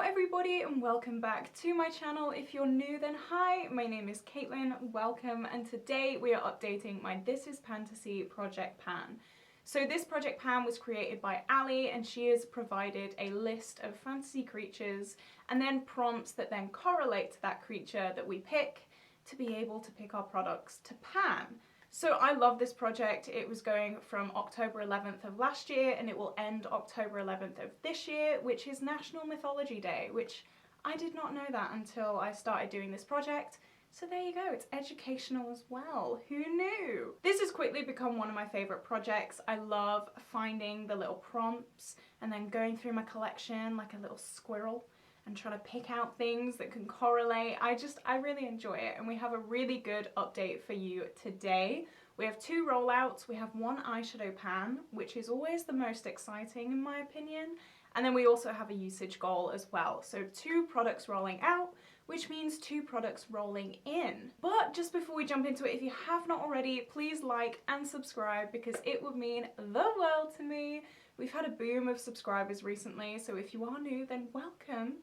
everybody and welcome back to my channel. If you're new then hi, my name is Caitlin, welcome, and today we are updating my This Is Fantasy Project Pan. So this project pan was created by Ali and she has provided a list of fantasy creatures and then prompts that then correlate to that creature that we pick to be able to pick our products to pan. So I love this project. It was going from October 11th of last year and it will end October 11th of this year, which is National Mythology Day, which I did not know that until I started doing this project. So there you go, it's educational as well. Who knew? This has quickly become one of my favourite projects. I love finding the little prompts and then going through my collection like a little squirrel and trying to pick out things that can correlate. I really enjoy it, and we have a really good update for you today. We have two rollouts. We have one eyeshadow pan, which is always the most exciting in my opinion, and then we also have a usage goal as well. So 2 products rolling out, which means 2 products rolling in. But just before we jump into it, if you have not already, please like and subscribe because it would mean the world to me. We've had a boom of subscribers recently, so if you are new, then welcome.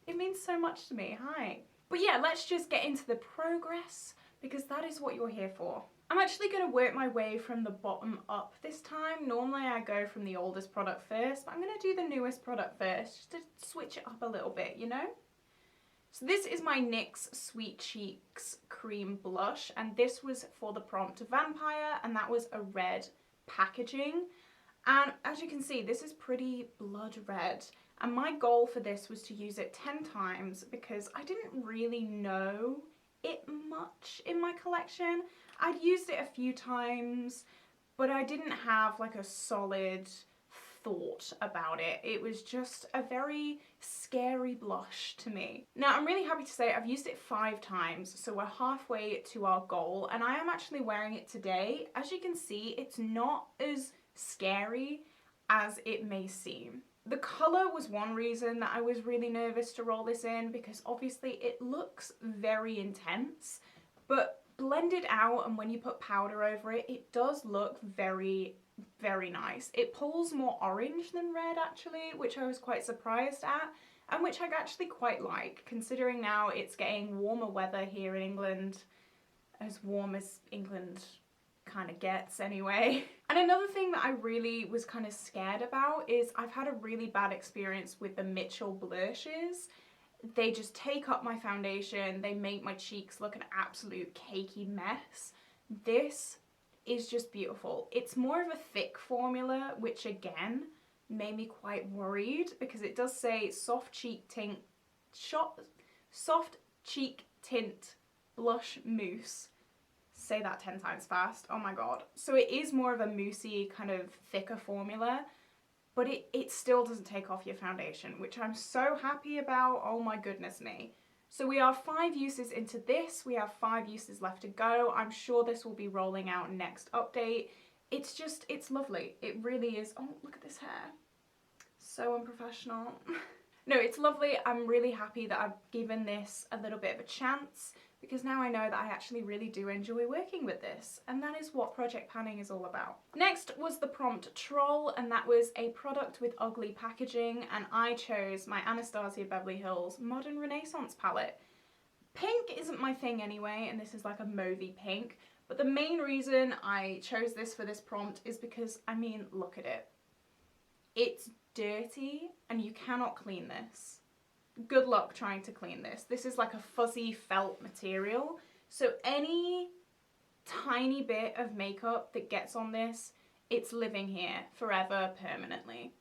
It means so much to me, hi. But yeah, let's just get into the progress because that is what you're here for. I'm actually going to work my way from the bottom up this time. Normally I go from the oldest product first, but I'm going to do the newest product first just to switch it up a little bit, you know? So this is my NYX Sweet Cheeks Cream Blush, and this was for the prompt Vampire, and that was a red packaging. And as you can see, this is pretty blood red. And my goal for this was to use it 10 times because I didn't really know it much in my collection. I'd used it a few times, but I didn't have like a solid thought about it. It was just a very scary blush to me. Now, I'm really happy to say I've used it 5 times, so we're halfway to our goal, and I am actually wearing it today. As you can see, it's not as scary as it may seem. The colour was one reason that I was really nervous to roll this in because obviously it looks very intense, but blended out and when you put powder over it, it does look very, very nice. It pulls more orange than red actually, which I was quite surprised at and which I actually quite like considering now it's getting warmer weather here in England, as warm as England kind of gets anyway. And another thing that I really was kind of scared about is I've had a really bad experience with the Mitchell blushes. They just take up my foundation, they make my cheeks look an absolute cakey mess. This is just beautiful. It's more of a thick formula, which again made me quite worried because it does say soft cheek tint blush mousse. Say that 10 times fast, oh my god. So it is more of a moussey kind of thicker formula, but it still doesn't take off your foundation, which I'm so happy about, oh my goodness me. So we are 5 uses into this, we have 5 uses left to go. I'm sure this will be rolling out next update. It's just, it's lovely, it really is. Oh, look at this hair, so unprofessional. No, it's lovely. I'm really happy that I've given this a little bit of a chance because now I know that I actually really do enjoy working with this, and that is what project panning is all about. Next was the prompt Troll, and that was a product with ugly packaging, and I chose my Anastasia Beverly Hills Modern Renaissance palette. Pink isn't my thing anyway, and this is like a mauvey pink, but the main reason I chose this for this prompt is because, I mean, look at it. It's dirty and you cannot clean this. Good luck trying to clean this. This is like a fuzzy felt material, so any tiny bit of makeup that gets on this, it's living here forever, permanently.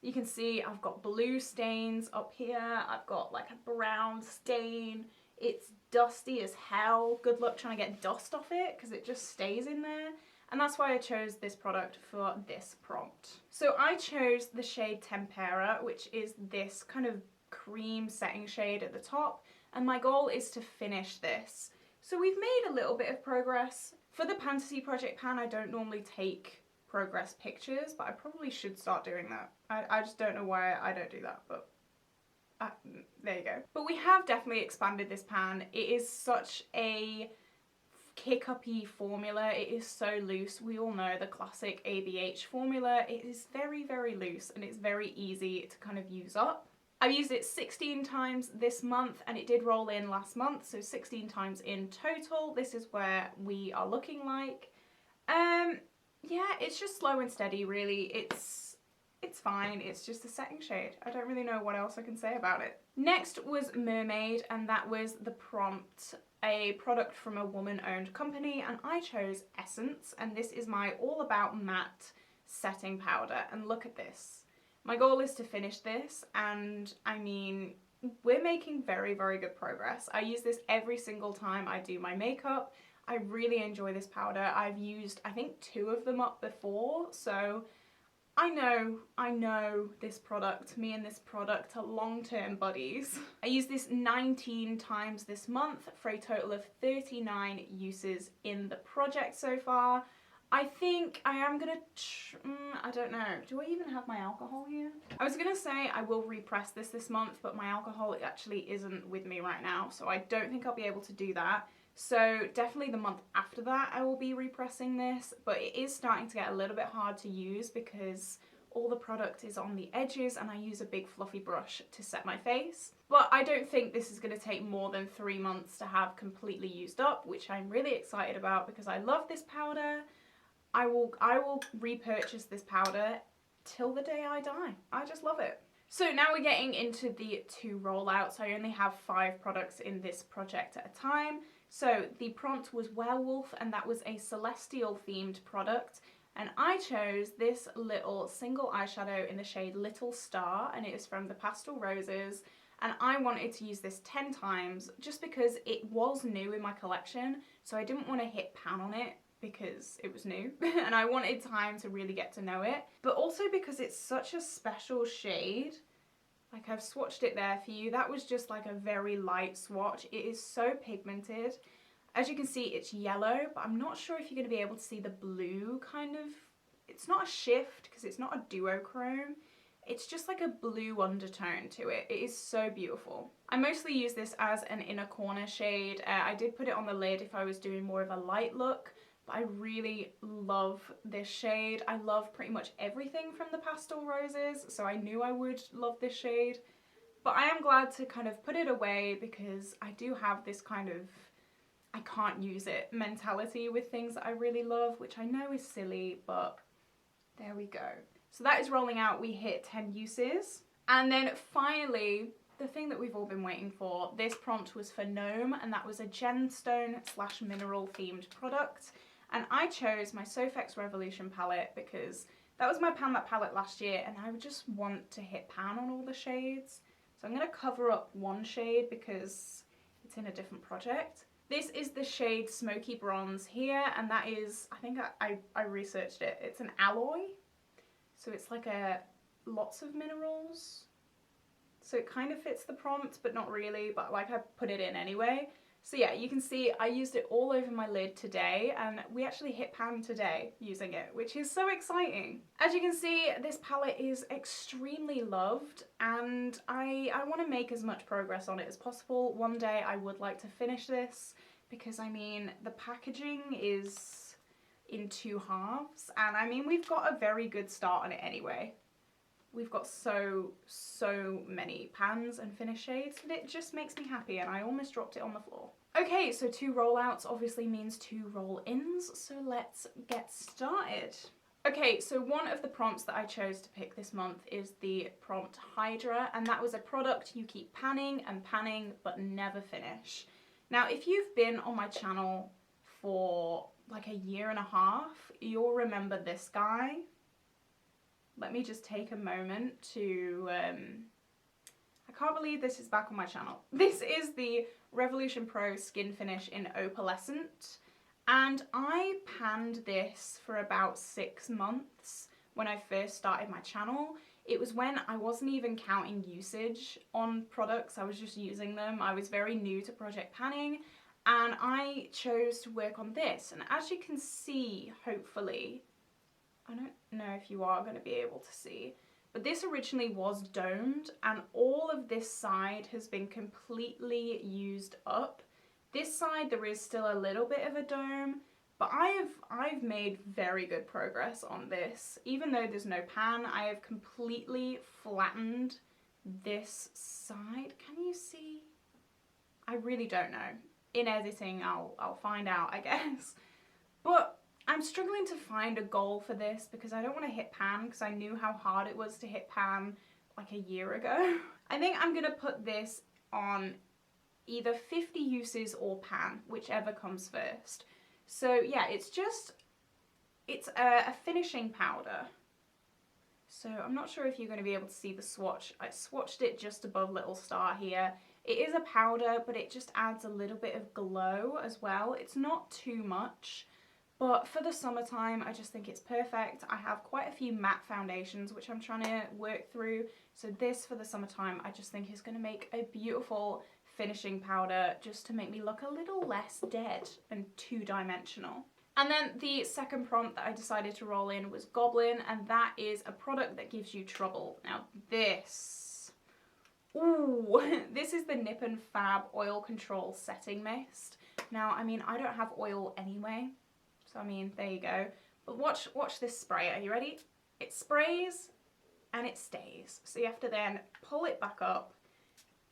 You can see I've got blue stains up here, I've got like a brown stain, it's dusty as hell. Good luck trying to get dust off it because it just stays in there. And that's why I chose this product for this prompt. So I chose the shade Tempera, which is this kind of cream setting shade at the top, and my goal is to finish this. So we've made a little bit of progress. For the Fantasy Project Pan, I don't normally take progress pictures, but I probably should start doing that. I just don't know why I don't do that, but there you go. But we have definitely expanded this pan. It is such a kick-uppy formula. It is so loose. We all know the classic ABH formula. It is very, very loose and it's very easy to kind of use up. I've used it 16 times this month, and it did roll in last month, so 16 times in total. This is where we are looking like. Yeah, it's just slow and steady, really. It's fine. It's just a setting shade. I don't really know what else I can say about it. Next was Mermaid, and that was the prompt, a product from a woman-owned company, and I chose Essence, and this is my All About Matte setting powder, and look at this. My goal is to finish this, and I mean, we're making very, very good progress. I use this every single time I do my makeup. I really enjoy this powder. I've used, I think, 2 of them up before, so I know this product. Me and this product are long-term buddies. I used this 19 times this month for a total of 39 uses in the project so far. I think I am gonna, I don't know, do I even have my alcohol here? I was gonna say I will repress this month, but my alcohol actually isn't with me right now, so I don't think I'll be able to do that. So definitely the month after that I will be repressing this, but it is starting to get a little bit hard to use because all the product is on the edges and I use a big fluffy brush to set my face. But I don't think this is going to take more than 3 months to have completely used up, which I'm really excited about because I love this powder. I will repurchase this powder till the day I die. I just love it. So now we're getting into the 2 rollouts. I only have 5 products in this project at a time. So the prompt was Werewolf, and that was a celestial themed product. And I chose this little single eyeshadow in the shade Little Star, and it is from the Pastel Roses. And I wanted to use this 10 times just because it was new in my collection. So I didn't want to hit pan on it because it was new and I wanted time to really get to know it. But also because it's such a special shade. Like, I've swatched it there for you. That was just like a very light swatch. It is so pigmented. As you can see, it's yellow, but I'm not sure if you're going to be able to see the blue kind of. It's not a shift because it's not a duochrome. It's just like a blue undertone to it. It is so beautiful. I mostly use this as an inner corner shade. I did put it on the lid if I was doing more of a light look, but I really love this shade. I love pretty much everything from the Pastel Roses, so I knew I would love this shade. But I am glad to kind of put it away because I do have this kind of I can't use it mentality with things that I really love, which I know is silly, but there we go. So that is rolling out. We hit 10 uses. And then finally, the thing that we've all been waiting for, this prompt was for Gnome, and that was a gemstone / mineral themed product. And I chose my Sofx Revolution palette because that was my Pan That palette last year, and I would just want to hit pan on all the shades. So I'm going to cover up one shade because it's in a different project. This is the shade Smoky Bronze here, and that is, I think I researched it, it's an alloy. So it's like lots of minerals. So it kind of fits the prompt, but not really, but like I put it in anyway. So yeah, you can see I used it all over my lid today, and we actually hit pan today using it, which is so exciting. As you can see, this palette is extremely loved, and I want to make as much progress on it as possible. One day I would like to finish this, because I mean, the packaging is in 2 halves, and I mean, we've got a very good start on it anyway. We've got so many pans and finish shades that it just makes me happy, and I almost dropped it on the floor. Okay, so 2 rollouts obviously means 2 roll-ins, so let's get started. Okay, so one of the prompts that I chose to pick this month is the prompt Hydra, and that was a product you keep panning and panning but never finish. Now, if you've been on my channel for like a 1.5 years, you'll remember this guy. Let me just take a moment to, I can't believe this is back on my channel. This is the Revolution Pro Skin Finish in Opalescent, and I panned this for about 6 months when I first started my channel. It was when I wasn't even counting usage on products, I was just using them. I was very new to project panning, and I chose to work on this, and as you can see, hopefully, I don't know if you are going to be able to see, but this originally was domed, and all of this side has been completely used up. This side there is still a little bit of a dome, but I've made very good progress on this. Even though there's no pan, I have completely flattened this side. Can you see? I really don't know. In editing, I'll find out, I guess. But I'm struggling to find a goal for this because I don't want to hit pan, because I knew how hard it was to hit pan like a year ago. I think I'm gonna put this on either 50 uses or pan, whichever comes first. So yeah, it's a finishing powder. So I'm not sure if you're going to be able to see the swatch. I swatched it just above little star here. It is a powder, but it just adds a little bit of glow as well. It's not too much, but for the summertime, I just think it's perfect. I have quite a few matte foundations, which I'm trying to work through. So this for the summertime, I just think is going to make a beautiful finishing powder just to make me look a little less dead and two-dimensional. And then the second prompt that I decided to roll in was Goblin, and that is a product that gives you trouble. Now this, ooh, this is the Nip and Fab Oil Control Setting Mist. Now, I mean, I don't have oil anyway, so I mean, there you go. But watch this spray. Are you ready? It sprays and it stays. So you have to then pull it back up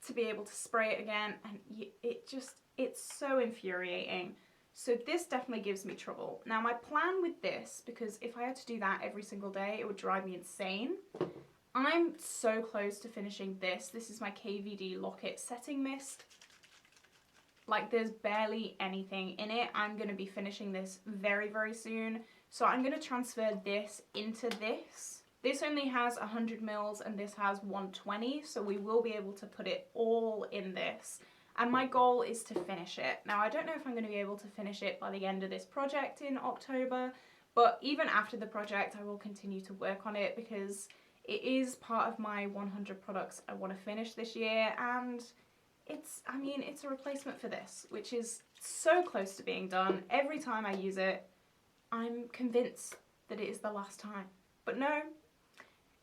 to be able to spray it again, and it's so infuriating. So this definitely gives me trouble. Now my plan with this, because if I had to do that every single day, it would drive me insane. I'm so close to finishing this. This is my KVD Lock-It Setting Mist. Like, there's barely anything in it. I'm going to be finishing this very, very soon. So I'm going to transfer this into this. This only has 100 mils and this has 120, so we will be able to put it all in this. And my goal is to finish it. Now, I don't know if I'm going to be able to finish it by the end of this project in October, but even after the project, I will continue to work on it because it is part of my 100 products I want to finish this year, and it's a replacement for this, which is so close to being done. Every time I use it, I'm convinced that it is the last time. But no,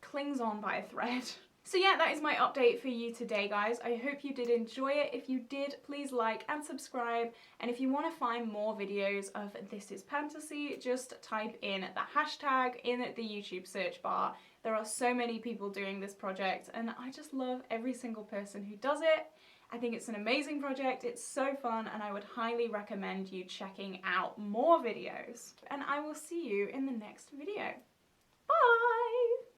clings on by a thread. So yeah, that is my update for you today, guys. I hope you did enjoy it. If you did, please like and subscribe. And if you want to find more videos of This Is Fantasy, just type in the hashtag in the YouTube search bar. There are so many people doing this project, and I just love every single person who does it. I think it's an amazing project. It's so fun, and I would highly recommend you checking out more videos. And I will see you in the next video. Bye!